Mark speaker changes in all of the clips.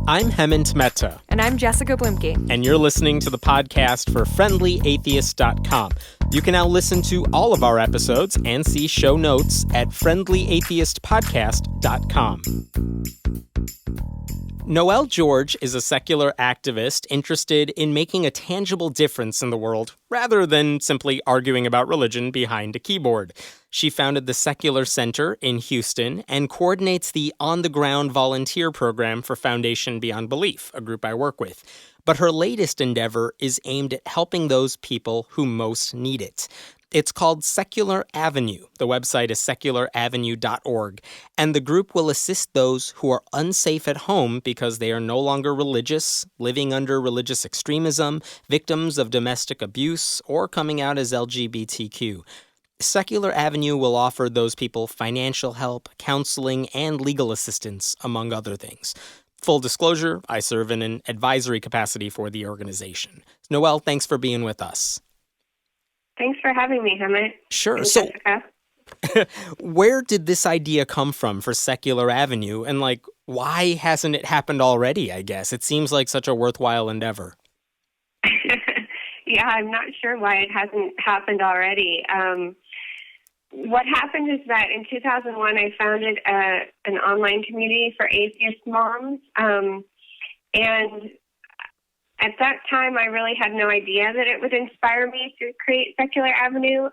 Speaker 1: I'm Hemant Mehta.
Speaker 2: And I'm Jessica Blimke.
Speaker 1: And you're listening to the podcast for friendlyatheist.com. You can now listen to all of our episodes and see show notes at friendlyatheistpodcast.com. Noelle George is a secular activist interested in making a tangible difference in the world rather than simply arguing about religion behind a keyboard. She founded the Secular Center in Houston and coordinates the on-the-ground volunteer program for Foundation Beyond Belief, a group I work with. But her latest endeavor is aimed at helping those people who most need it. It's called Secular Avenue. The website is secularavenue.org, and the group will assist those who are unsafe at home because they are no longer religious, living under religious extremism, victims of domestic abuse, or coming out as LGBTQ. Secular Avenue will offer those people financial help, counseling, and legal assistance, among other things. Full disclosure, I serve in an advisory capacity for the organization. Noelle, thanks for being with us.
Speaker 3: Thanks for having me, Hemant.
Speaker 1: Sure.
Speaker 3: And
Speaker 1: so,
Speaker 3: Jessica.
Speaker 1: Where did this idea come from for Secular Avenue? And, why hasn't it happened already, I guess? It seems like such a worthwhile endeavor.
Speaker 3: Yeah, I'm not sure why it hasn't happened already. What happened is that in 2001, I founded an online community for atheist moms. And at that time, I really had no idea that it would inspire me to create Secular Avenue.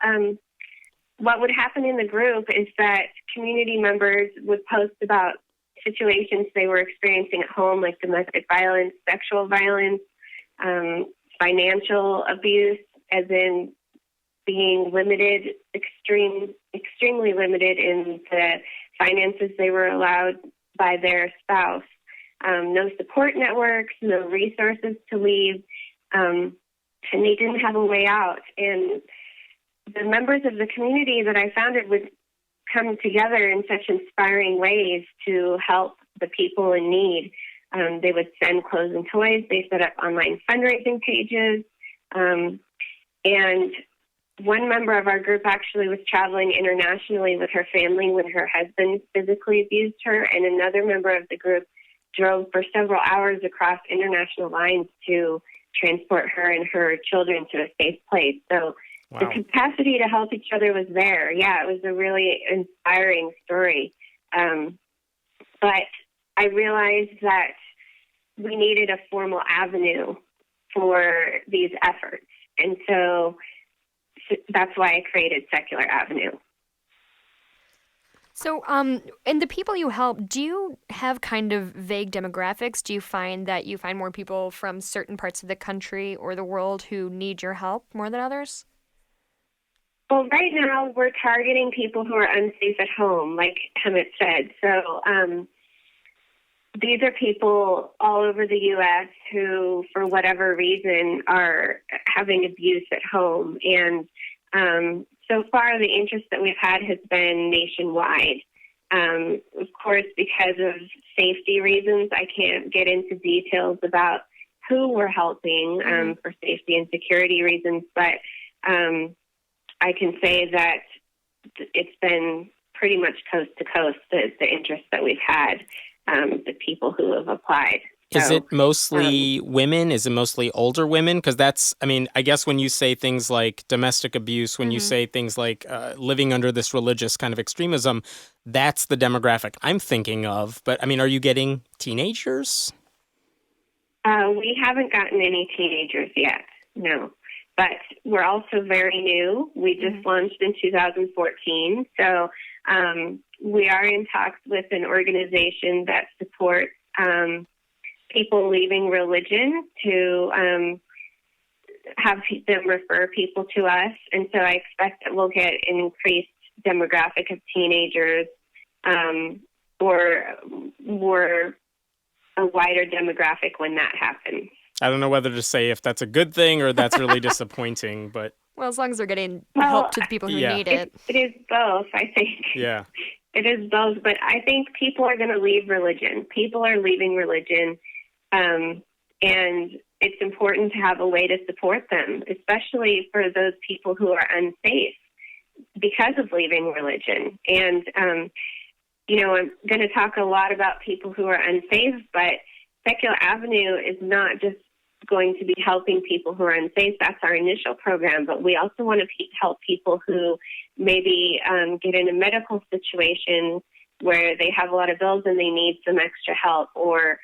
Speaker 3: What would happen in the group is that community members would post about situations they were experiencing at home, like domestic violence, sexual violence, financial abuse, as in being limited, extremely limited in the finances they were allowed by their spouse. No support networks, no resources to leave, and they didn't have a way out. And the members of the community that I founded would come together in such inspiring ways to help the people in need. They would send clothes and toys. They set up online fundraising pages. And one member of our group actually was traveling internationally with her family when her husband physically abused her, and another member of the group drove for several hours across international lines to transport her and her children to a safe place. So
Speaker 1: Wow.
Speaker 3: The capacity to help each other was there. Yeah, it was a really inspiring story. But I realized that we needed a formal avenue for these efforts. And so that's why I created Secular Avenue.
Speaker 2: So, and the people you help, do you have kind of vague demographics? Do you find that you find more people from certain parts of the country or the world who need your help more than others?
Speaker 3: Well, right now we're targeting people who are unsafe at home, like Hemant said. So these are people all over the U.S. who, for whatever reason, are having abuse at home. And so far, the interest that we've had has been nationwide. Of course, because of safety reasons, I can't get into details about who we're helping for safety and security reasons, but I can say that it's been pretty much coast to coast, the interest that we've had, the people who have applied.
Speaker 1: Is it mostly women? Is it mostly older women? Because that's, I guess when you say things like domestic abuse, when you say things like living under this religious kind of extremism, that's the demographic I'm thinking of. But, are you getting teenagers?
Speaker 3: We haven't gotten any teenagers yet, no. But we're also very new. We just launched in 2014. So we are in talks with an organization that supports people leaving religion to have them refer people to us. And so I expect that we'll get an increased demographic of teenagers or more a wider demographic when that happens.
Speaker 1: I don't know whether to say if that's a good thing or that's really disappointing, but...
Speaker 2: Well, as long as they're getting help to the people who need it.
Speaker 3: It is both, I think.
Speaker 1: Yeah.
Speaker 3: It is both, but I think people are going to leave religion. People are leaving religion, and it's important to have a way to support them, especially for those people who are unsafe because of leaving religion. And I'm going to talk a lot about people who are unsafe, but Secular Avenue is not just going to be helping people who are unsafe. That's our initial program, but we also want to help people who maybe get in a medical situation where they have a lot of bills and they need some extra help, or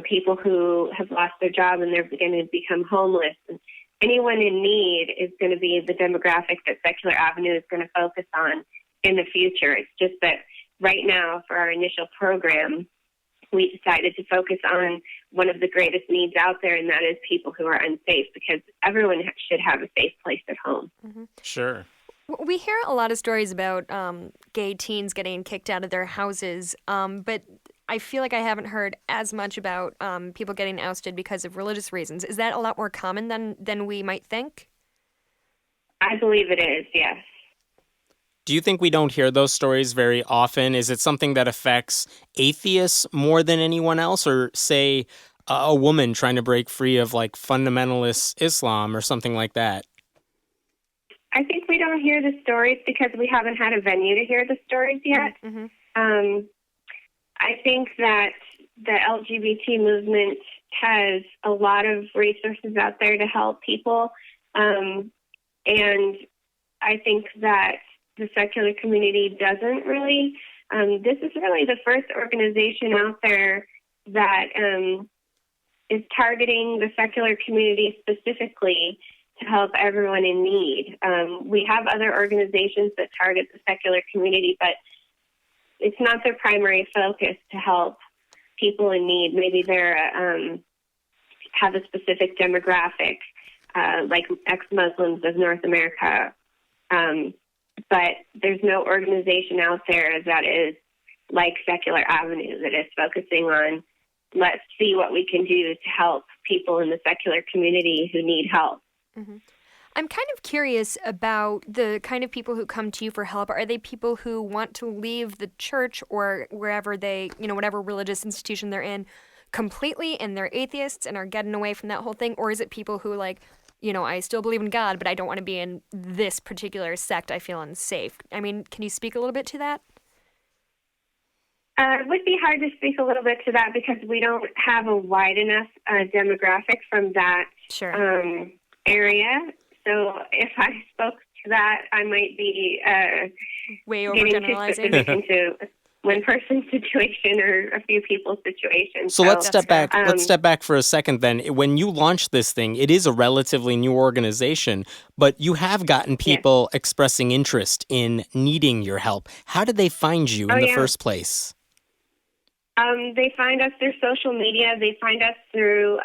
Speaker 3: people who have lost their job and they're going to become homeless. And anyone in need is going to be the demographic that Secular Avenue is going to focus on in the future. It's just that right now, for our initial program, we decided to focus on one of the greatest needs out there, and that is people who are unsafe, because everyone should have a safe place at home.
Speaker 2: Mm-hmm.
Speaker 1: Sure.
Speaker 2: We hear a lot of stories about gay teens getting kicked out of their houses, but I feel like I haven't heard as much about people getting ousted because of religious reasons. Is that a lot more common than we might think?
Speaker 3: I believe it is, yes.
Speaker 1: Do you think we don't hear those stories very often? Is it something that affects atheists more than anyone else, or say a woman trying to break free of like fundamentalist Islam or something like that?
Speaker 3: I think we don't hear the stories because we haven't had a venue to hear the stories yet.
Speaker 2: Mm-hmm.
Speaker 3: I think that the LGBT movement has a lot of resources out there to help people. And I think that the secular community doesn't really. This is really the first organization out there that is targeting the secular community specifically to help everyone in need. We have other organizations that target the secular community, but it's not their primary focus to help people in need. Maybe they're have a specific demographic, like ex-Muslims of North America. But there's no organization out there that is like Secular Avenue that is focusing on, let's see what we can do to help people in the secular community who need help.
Speaker 2: Mm-hmm. I'm kind of curious about the kind of people who come to you for help. Are they people who want to leave the church or wherever they, whatever religious institution they're in completely, and they're atheists and are getting away from that whole thing? Or is it people who I still believe in God, but I don't want to be in this particular sect. I feel unsafe. I mean, can you speak a little bit to that?
Speaker 3: It would be hard to speak a little bit to that because we don't have a wide enough demographic from that area. So if I spoke to that, I might be
Speaker 2: way
Speaker 3: overgeneralizing. Getting too specific into one person's situation or a few people's situations.
Speaker 1: So let's step back. Let's step back for a second then. When you launched this thing, it is a relatively new organization, but you have gotten people expressing interest in needing your help. How did they find you in the first place?
Speaker 3: They find us through social media. They find us through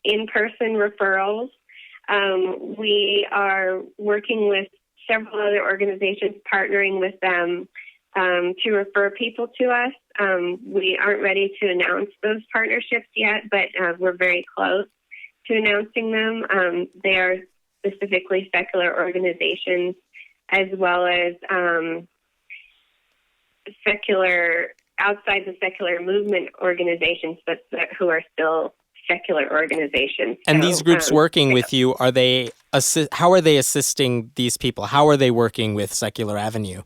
Speaker 3: in-person referrals. We are working with several other organizations, partnering with them to refer people to us. We aren't ready to announce those partnerships yet, but we're very close to announcing them. They are specifically secular organizations as well as outside the secular movement organizations, but who are still secular organizations.
Speaker 1: And these groups working with you, how are they assisting these people? How are they working with Secular Avenue?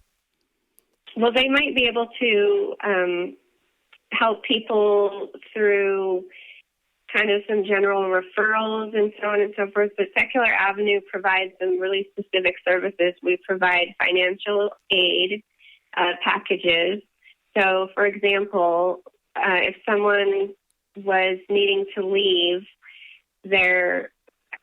Speaker 3: Well, they might be able to help people through kind of some general referrals and so on and so forth. But Secular Avenue provides some really specific services. We provide financial aid packages. So, for example, if someone was needing to leave their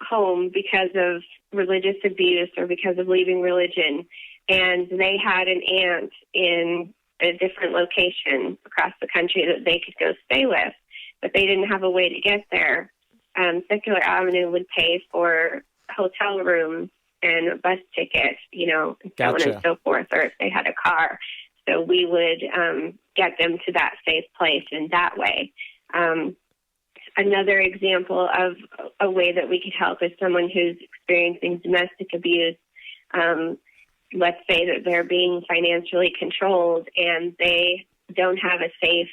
Speaker 3: home because of religious abuse or because of leaving religion, and they had an aunt in a different location across the country that they could go stay with, but they didn't have a way to get there, Secular Avenue would pay for hotel rooms and a bus ticket, and so on and so forth, or if they had a car. So we would get them to that safe place in that way. Another example of a way that we could help is someone who's experiencing domestic abuse. Let's say that they're being financially controlled and they don't have a safe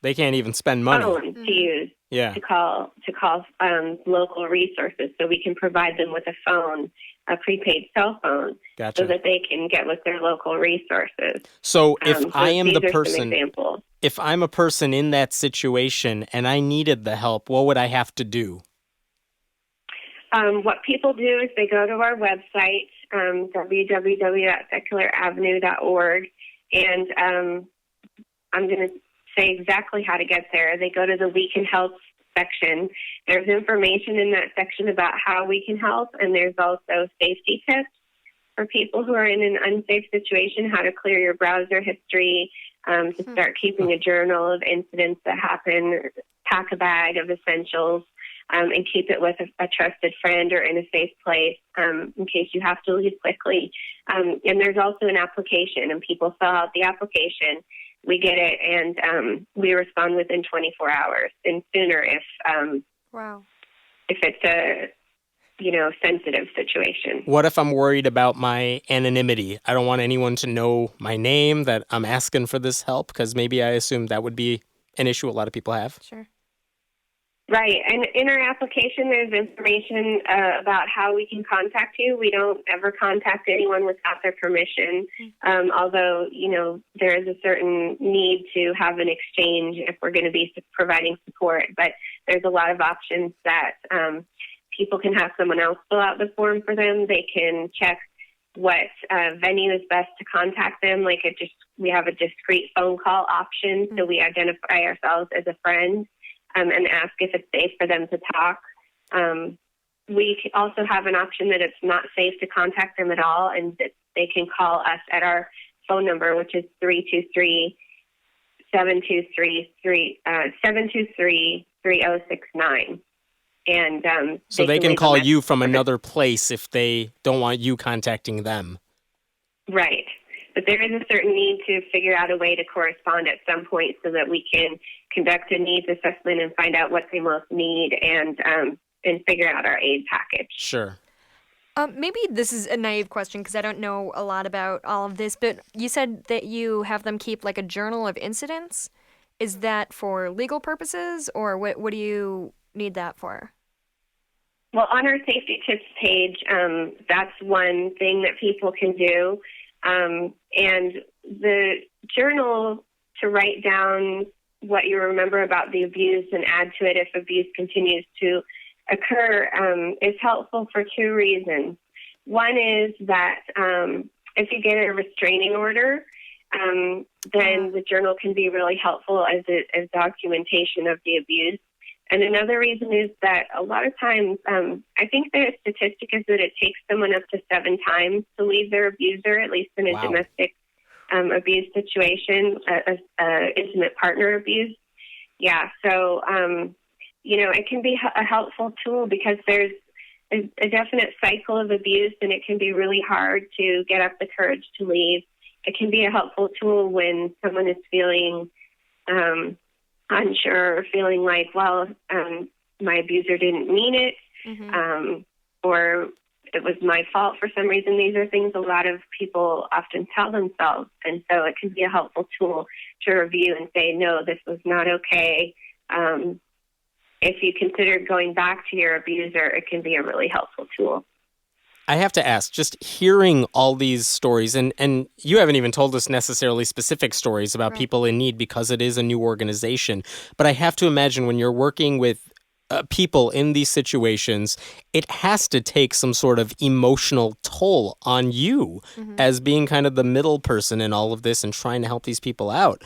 Speaker 1: they can't even spend money
Speaker 3: phone to use. to call local resources, so we can provide them with a phone, a prepaid cell phone, so that they can get with their local resources.
Speaker 1: So if I am the person,
Speaker 3: examples.
Speaker 1: If I'm a person in that situation and I needed the help, what would I have to do?
Speaker 3: What people do is they go to our website, www.secularavenue.org, and I'm going to say exactly how to get there. They go to the We Can Help section. There's information in that section about how we can help, and there's also safety tips for people who are in an unsafe situation, how to clear your browser history, to start keeping a journal of incidents that happen, pack a bag of essentials, and keep it with a trusted friend or in a safe place in case you have to leave quickly. And there's also an application, and people fill out the application. We get it, and we respond within 24 hours, and sooner if it's a sensitive situation.
Speaker 1: What if I'm worried about my anonymity? I don't want anyone to know my name, that I'm asking for this help, because maybe I assume that would be an issue a lot of people have.
Speaker 2: Sure.
Speaker 3: Right. And in our application, there's information about how we can contact you. We don't ever contact anyone without their permission, although, there is a certain need to have an exchange if we're going to be providing support. But there's a lot of options that people can have someone else fill out the form for them. They can check what venue is best to contact them. We have a discreet phone call option, so we identify ourselves as a friend. And ask if it's safe for them to talk. We also have an option that it's not safe to contact them at all, and that they can call us at our phone number, which is 323-723-3069. And
Speaker 1: so they can call you from another place if they don't want you contacting them.
Speaker 3: Right. But there is a certain need to figure out a way to correspond at some point so that we can conduct a needs assessment and find out what they most need and figure out our aid package.
Speaker 1: Sure.
Speaker 2: Maybe this is a naive question because I don't know a lot about all of this, but you said that you have them keep like a journal of incidents. Is that for legal purposes, or what do you need that for?
Speaker 3: Well, on our safety tips page, that's one thing that people can do. And the journal, to write down what you remember about the abuse and add to it if abuse continues to occur, is helpful for two reasons. One is that if you get a restraining order, then the journal can be really helpful as documentation of the abuse. And another reason is that a lot of times, I think the statistic is that it takes someone up to 7 times to leave their abuser, at least in a domestic abuse situation, intimate partner abuse. Yeah, so, it can be a helpful tool because there's a definite cycle of abuse, and it can be really hard to get up the courage to leave. It can be a helpful tool when someone is feeling unsure, or feeling like, my abuser didn't mean it, or it was my fault for some reason. These are things a lot of people often tell themselves, and so it can be a helpful tool to review and say, no, this was not okay. If you consider going back to your abuser, it can be a really helpful tool.
Speaker 1: I have to ask, just hearing all these stories, and you haven't even told us necessarily specific stories about people in need because it is a new organization, but I have to imagine when you're working with people in these situations, it has to take some sort of emotional toll on you as being kind of the middle person in all of this and trying to help these people out.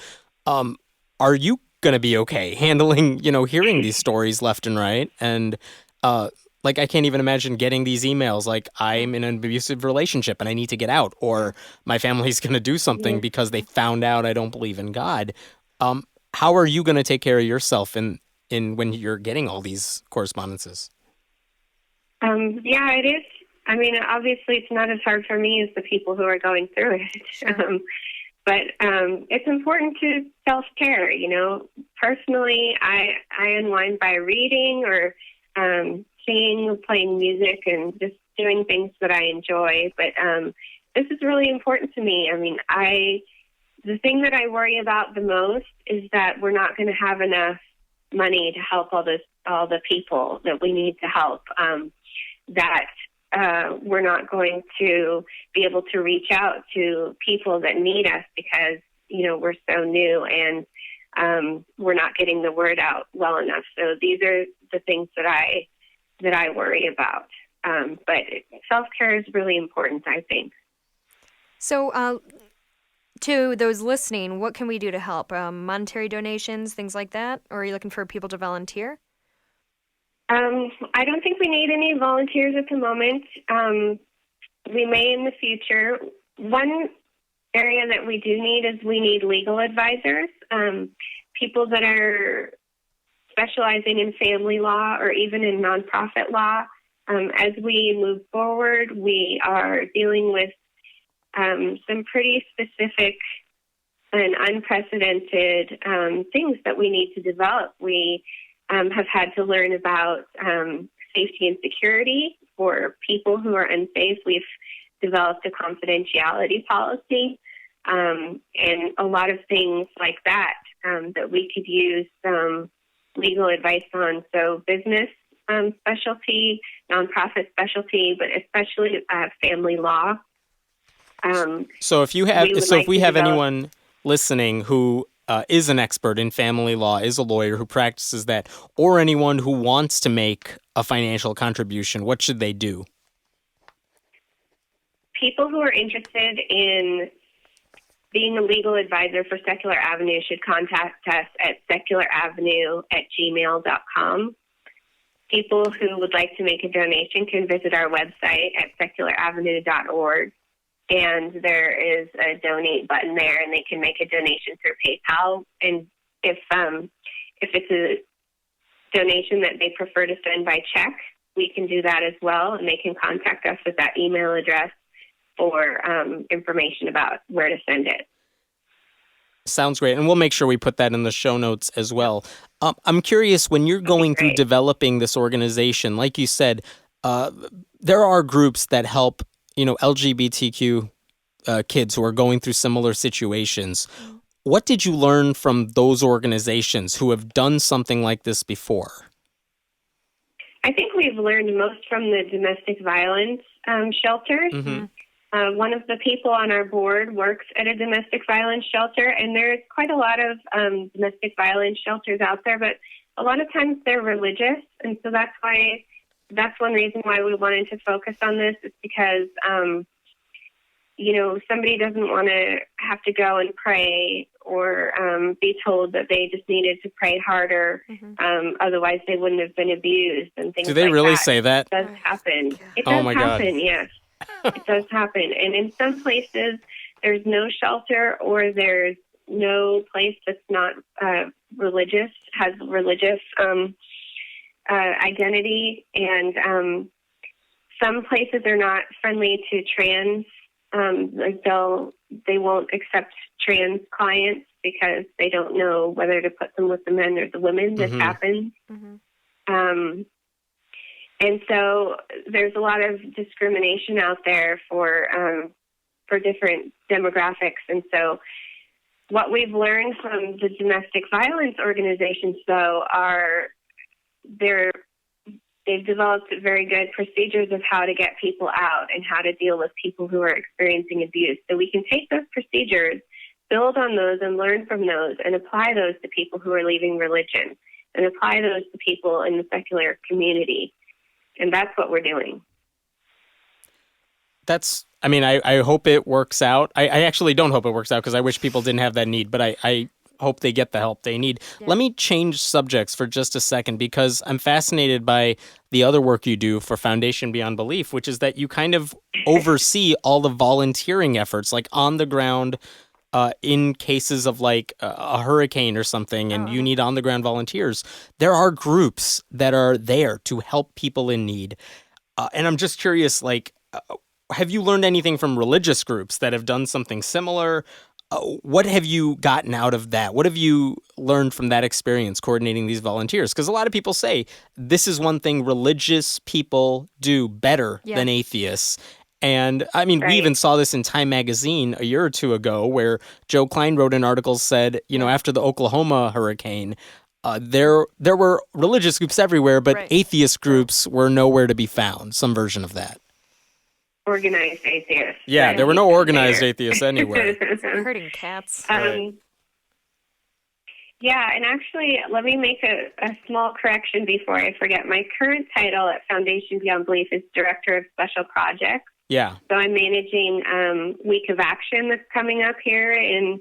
Speaker 1: Are you going to be okay handling, hearing these stories left and right? And I can't even imagine getting these emails like, I'm in an abusive relationship and I need to get out, or my family's going to do something because they found out I don't believe in God. How are you going to take care of yourself in when you're getting all these correspondences?
Speaker 3: Yeah, it is. I mean, obviously it's not as hard for me as the people who are going through it.
Speaker 2: Sure.
Speaker 3: But it's important to self-care, Personally, I unwind by reading or singing, playing music, and just doing things that I enjoy. But this is really important to me. I mean, the thing that I worry about the most is that we're not going to have enough money to help all the people that we need to help. That we're not going to be able to reach out to people that need us because we're so new and we're not getting the word out well enough. So these are the things that I worry about. But self-care is really important, I think.
Speaker 2: So to those listening, what can we do to help? Monetary donations, things like that? Or are you looking for people to volunteer?
Speaker 3: I don't think we need any volunteers at the moment. We may in the future. One area that we do need is we need legal advisors, people that are specializing in family law or even in nonprofit law. As we move forward, we are dealing with some pretty specific and unprecedented things that we need to develop. We have had to learn about safety and security for people who are unsafe. We've developed a confidentiality policy and a lot of things like that that we could use legal advice on. So business specialty, nonprofit specialty, but especially family law.
Speaker 1: So if we have anyone listening who is an expert in family law, is a lawyer who practices that, or anyone who wants to make a financial contribution, what should they do?
Speaker 3: People who are interested in being a legal advisor for Secular Avenue should contact us at secularavenu@gmail.com. People who would like to make a donation can visit our website at secularavenue.org. And there is a donate button there, and they can make a donation through PayPal. And if it's a donation that they prefer to send by check, we can do that as well, and they can contact us at that email address for information about where to send it.
Speaker 1: Sounds great, and we'll make sure we put that in the show notes as well. I'm curious, when you're going through developing this organization, like you said, there are groups that help LGBTQ kids who are going through similar situations. What did you learn from those organizations who have done something like this before?
Speaker 3: I think we've learned most from the domestic violence shelters.
Speaker 1: Mm-hmm.
Speaker 3: One of the people on our board works at a domestic violence shelter, and there's quite a lot of domestic violence shelters out there, but a lot of times they're religious, and so that's one reason why we wanted to focus on this is because, somebody doesn't want to have to go and pray or be told that they just needed to pray harder. Mm-hmm. Otherwise, they wouldn't have been abused and things like that.
Speaker 1: Do they really say that?
Speaker 3: It does happen. It
Speaker 1: oh
Speaker 3: does
Speaker 1: my
Speaker 3: happen,
Speaker 1: God.
Speaker 3: Yes. It does happen. And in some places, there's no shelter or there's no place that's not religious, has religious identity, and some places are not friendly to trans. They won't accept trans clients because they don't know whether to put them with the men or the women. This
Speaker 1: Mm-hmm.
Speaker 3: happens. Mm-hmm. And so there's a lot of discrimination out there for different demographics. And so what we've learned from the domestic violence organizations, though, are they've developed very good procedures of how to get people out and how to deal with people who are experiencing abuse. So we can take those procedures, build on those and learn from those and apply those to people who are leaving religion and apply those to people in the secular community. And that's what we're doing.
Speaker 1: I hope it works out. I actually don't hope it works out because I wish people didn't have that need, but I hope they get the help they need. Yeah. Let me change subjects for just a second because I'm fascinated by the other work you do for Foundation Beyond Belief, which is that you kind of oversee all the volunteering efforts, like on the ground in cases of like a hurricane or something, and you need on the ground volunteers. There are groups that are there to help people in need. And I'm just curious, have you learned anything from religious groups that have done something similar? What have you gotten out of that? What have you learned from that experience coordinating these volunteers? Because a lot of people say this is one thing religious people do better than atheists. And we even saw this in Time magazine a year or two ago where Joe Klein wrote an article said, after the Oklahoma hurricane, there were religious groups everywhere, but
Speaker 2: Right.
Speaker 1: atheist groups were nowhere to be found. Some version of that.
Speaker 3: Organized atheists.
Speaker 1: Yeah, there were no organized atheists anywhere.
Speaker 2: Hurting cats.
Speaker 1: Right.
Speaker 3: Yeah, and actually, let me make a small correction before I forget. My current title at Foundation Beyond Belief is Director of Special Projects.
Speaker 1: Yeah.
Speaker 3: So I'm managing Week of Action that's coming up here in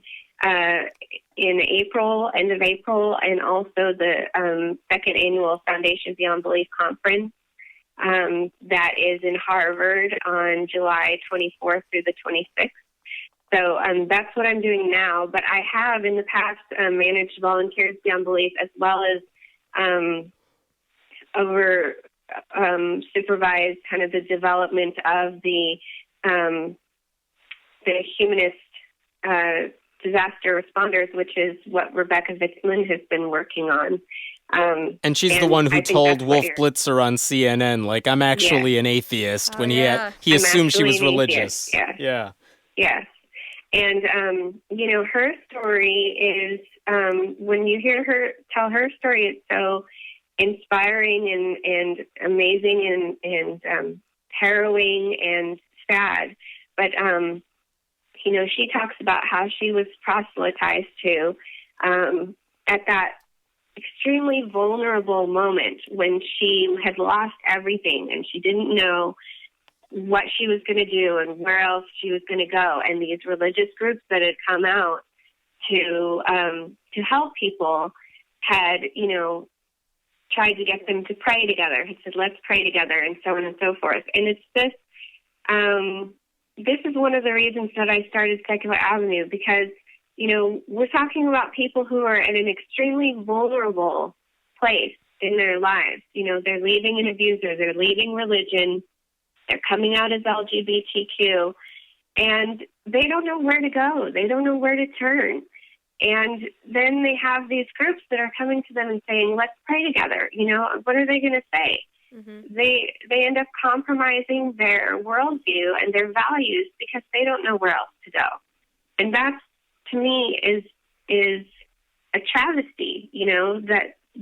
Speaker 3: April, end of April, and also the second annual Foundation Beyond Belief conference that is in Harvard on July 24th through the 26th. So that's what I'm doing now. But I have in the past managed Volunteers Beyond Belief as well as supervised kind of the development of the humanist disaster responders, which is what Rebecca Vitzman has been working on.
Speaker 1: And she's the one who
Speaker 3: I think
Speaker 1: told
Speaker 3: that's
Speaker 1: Wolf
Speaker 3: what
Speaker 1: Blitzer on CNN, like, I'm actually an atheist,
Speaker 2: Oh,
Speaker 1: when
Speaker 2: yeah.
Speaker 1: he
Speaker 3: I'm
Speaker 1: assumed she
Speaker 3: actually
Speaker 1: was
Speaker 3: an
Speaker 1: religious.
Speaker 3: atheist,
Speaker 1: Yeah.
Speaker 3: Yes. And, her story is, when you hear her tell her story, it's so inspiring and amazing and harrowing and sad. But, she talks about how she was proselytized to at that extremely vulnerable moment when she had lost everything and she didn't know what she was going to do and where else she was going to go. And these religious groups that had come out to help people had, tried to get them to pray together. Had said, let's pray together, and so on and so forth. And it's this, this is one of the reasons that I started Secular Avenue, because, we're talking about people who are at an extremely vulnerable place in their lives. They're leaving an abuser, they're leaving religion, they're coming out as LGBTQ, and they don't know where to go. They don't know where to turn. And then they have these groups that are coming to them and saying, let's pray together. What are they going to say? Mm-hmm. They end up compromising their worldview and their values because they don't know where else to go. And that's, to me, is a travesty,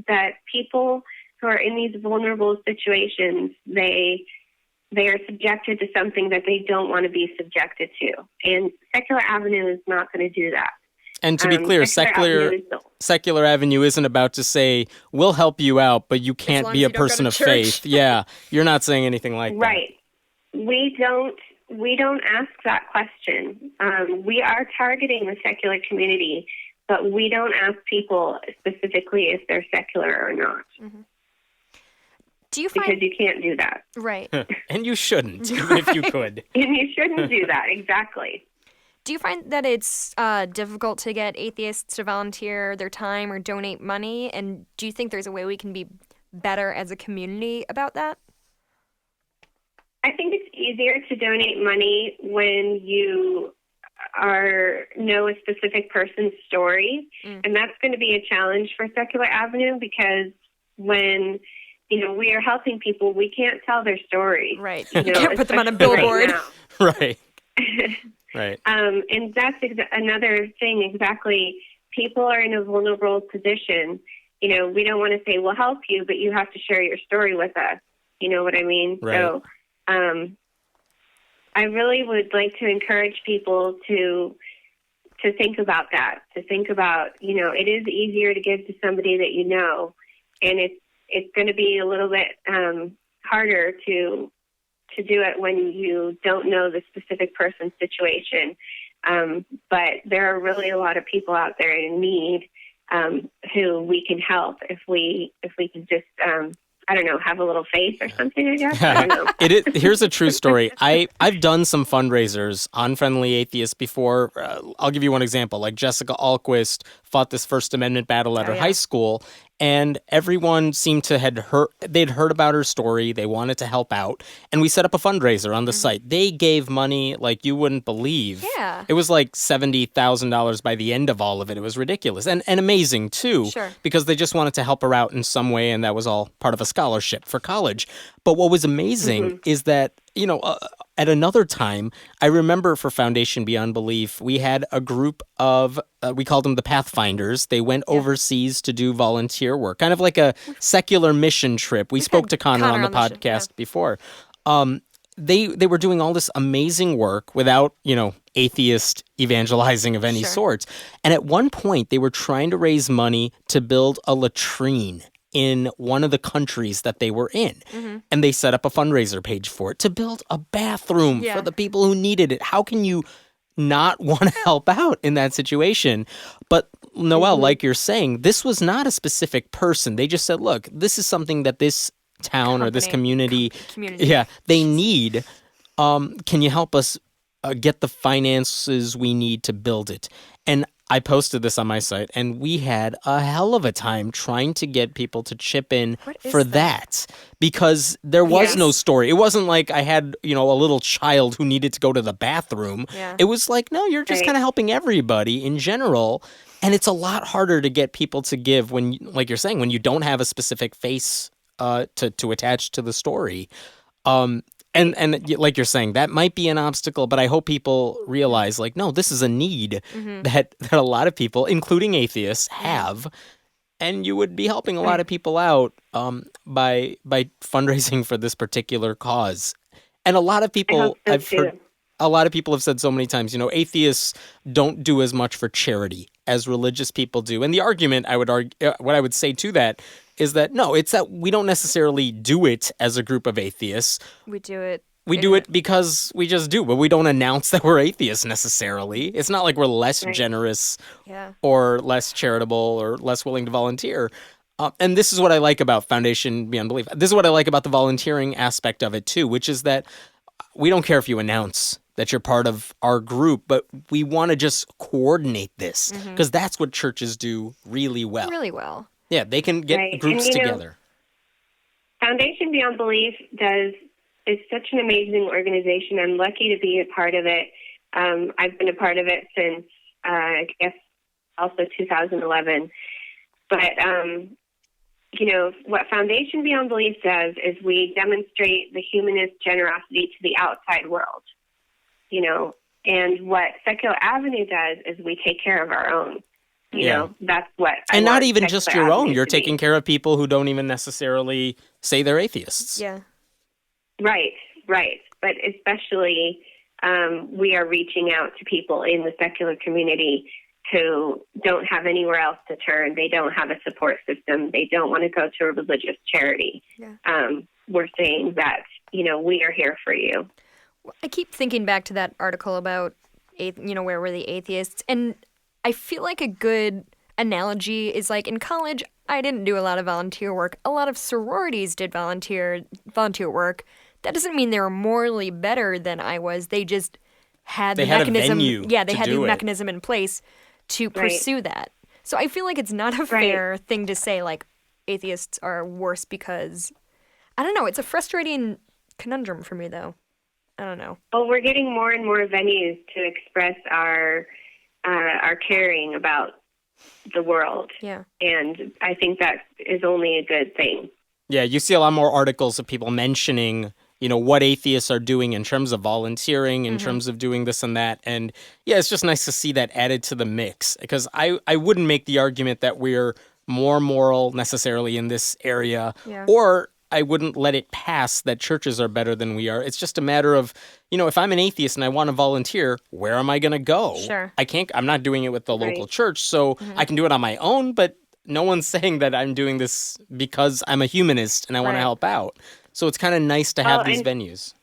Speaker 3: that people who are in these vulnerable situations, they are subjected to something that they don't want to be subjected to. And Secular Avenue is not going to do that.
Speaker 1: And to be clear, Secular Avenue isn't about to say, we'll help you out, but you can't be a person of faith. Yeah, you're not saying anything like that.
Speaker 3: Right. We don't ask that question. We are targeting the secular community, but we don't ask people specifically if they're secular or not. Mm-hmm.
Speaker 2: Do you find...
Speaker 3: Because you can't do that.
Speaker 2: Right.
Speaker 1: And you shouldn't, even if you could.
Speaker 3: And you shouldn't do that, exactly.
Speaker 2: Do you find that it's difficult to get atheists to volunteer their time or donate money? And do you think there's a way we can be better as a community about that?
Speaker 3: I think it's easier to donate money when you know a specific person's story. And that's going to be a challenge for Secular Avenue, because when we are helping people, we can't tell their story.
Speaker 2: Right. You can't put them on a billboard.
Speaker 3: Right.
Speaker 1: Right.
Speaker 3: And that's another thing, exactly. People are in a vulnerable position. We don't want to say, we'll help you, but you have to share your story with us. You know what I mean?
Speaker 1: Right.
Speaker 3: So I really would like to encourage people to think about that, to think about, it is easier to give to somebody that you know, and it's going to be a little bit harder to do it when you don't know the specific person's situation. But there are really a lot of people out there in need who we can help if we can just, have a little faith or something, I guess. I don't know.
Speaker 1: Here's a true story. I've done some fundraisers on Friendly Atheists before. I'll give you one example. Like Jessica Alquist fought this First Amendment battle at her high school, and everyone seemed to they'd heard about her story. They wanted to help out, and we set up a fundraiser on the site. They gave money like you wouldn't believe.
Speaker 2: Yeah.
Speaker 1: It was like $70,000 by the end of all of it. It was ridiculous and amazing too, because they just wanted to help her out in some way, and that was all part of a scholarship for college. But what was amazing is that at another time, I remember for Foundation Beyond Belief, we had a group of, we called them the Pathfinders. They went overseas to do volunteer work, kind of like a secular mission trip. We spoke to Connor on the podcast before. They were doing all this amazing work without, atheist evangelizing of any sort. And at one point, they were trying to raise money to build a latrine in one of the countries that they were in. And they set up a fundraiser page for it to build a bathroom for the people who needed it. How can you not want to help out in that situation? But Noelle, like you're saying, this was not a specific person. They just said, look, this is something that this town or this community, they need. Can you help us get the finances we need to build it? And I posted this on my site, and we had a hell of a time trying to get people to chip in for that because there was no story. It wasn't like I had, a little child who needed to go to the bathroom. It was like, no, you're just kind of helping everybody in general. And it's a lot harder to get people to give when, like you're saying, when you don't have a specific face to attach to the story. And like you're saying, that might be an obstacle, but I hope people realize, like, no, this is a need that a lot of people, including atheists, have, and you would be helping a lot of people out by fundraising for this particular cause. And a lot of people, I've heard, a lot of people have said so many times, atheists don't do as much for charity as religious people do. And the argument I would argue, what I would say to that is that, no, it's that we don't necessarily do it as a group of atheists.
Speaker 2: We do it.
Speaker 1: We do it because we just do, but we don't announce that we're atheists necessarily. It's not like we're less generous or less charitable or less willing to volunteer. And this is what I like about Foundation Beyond Belief. This is what I like about the volunteering aspect of it too, which is that we don't care if you announce that you're part of our group, but we want to just coordinate this because that's what churches do really well.
Speaker 2: Really well.
Speaker 1: Yeah, they can get groups together.
Speaker 3: Foundation Beyond Belief is such an amazing organization. I'm lucky to be a part of it. I've been a part of it since, I guess, also 2011. But, what Foundation Beyond Belief does is we demonstrate the humanist generosity to the outside world, and what Secular Avenue does is we take care of our own. That's what I
Speaker 1: and
Speaker 3: want
Speaker 1: not even just your own. You're
Speaker 3: to
Speaker 1: taking care of people who don't even necessarily say they're atheists.
Speaker 2: Yeah.
Speaker 3: Right. But especially we are reaching out to people in the secular community who don't have anywhere else to turn. They don't have a support system. They don't want to go to a religious charity. Yeah. We're saying that, we are here for you.
Speaker 2: I keep thinking back to that article about, where were the atheists? And I feel like a good analogy is like in college, I didn't do a lot of volunteer work. A lot of sororities did volunteer work. That doesn't mean they were morally better than I was. They just had the mechanism. They had the mechanism in place to pursue that. So I feel like it's not a fair thing to say like atheists are worse because I don't know. It's a frustrating conundrum for me though. I don't know.
Speaker 3: Well, we're getting more and more venues to express our caring about the world. Yeah. And I think that is only a good thing.
Speaker 1: Yeah, you see a lot more articles of people mentioning, what atheists are doing in terms of volunteering, in terms of doing this and that. And yeah, it's just nice to see that added to the mix because I wouldn't make the argument that we're more moral necessarily in this area or I wouldn't let it pass that churches are better than we are. It's just a matter of, if I'm an atheist and I want to volunteer, where am I going to go?
Speaker 2: Sure.
Speaker 1: I'm not doing it with the local church, so I can do it on my own, but no one's saying that I'm doing this because I'm a humanist and I want to help out. So it's kind of nice to have these venues.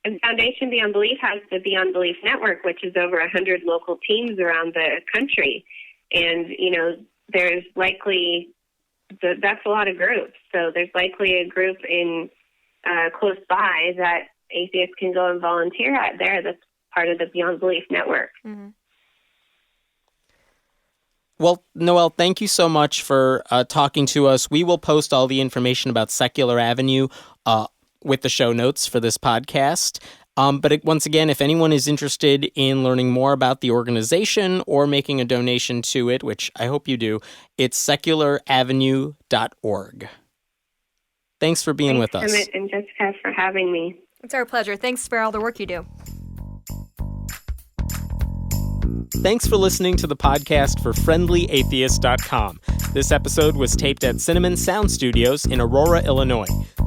Speaker 3: And Foundation Beyond Belief has the Beyond Belief Network, which is over 100 local teams around the country. And, there's likely... that's a lot of groups. So there's likely a group in close by that atheists can go and volunteer at there that's part of the Beyond Belief Network. Mm-hmm.
Speaker 1: Well, Noelle, thank you so much for talking to us. We will post all the information about Secular Avenue with the show notes for this podcast. Once again, if anyone is interested in learning more about the organization or making a donation to it, which I hope you do, it's secularavenue.org. Thanks for being with us.
Speaker 3: Thanks, Emmett and Jessica, for having me.
Speaker 2: It's our pleasure. Thanks for all the work you do.
Speaker 1: Thanks for listening to the podcast for FriendlyAtheist.com. This episode was taped at Cinnamon Sound Studios in Aurora, Illinois.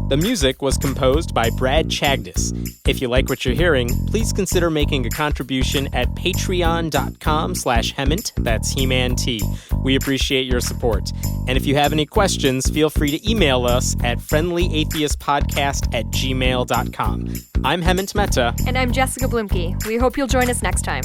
Speaker 1: The music was composed by Brad Chagdis. If you like what you're hearing, please consider making a contribution at patreon.com/Hemant. That's He-Man T. We appreciate your support. And if you have any questions, feel free to email us at friendlyatheistpodcast@gmail.com. I'm Hemant Mehta.
Speaker 2: And I'm Jessica Blumke. We hope you'll join us next time.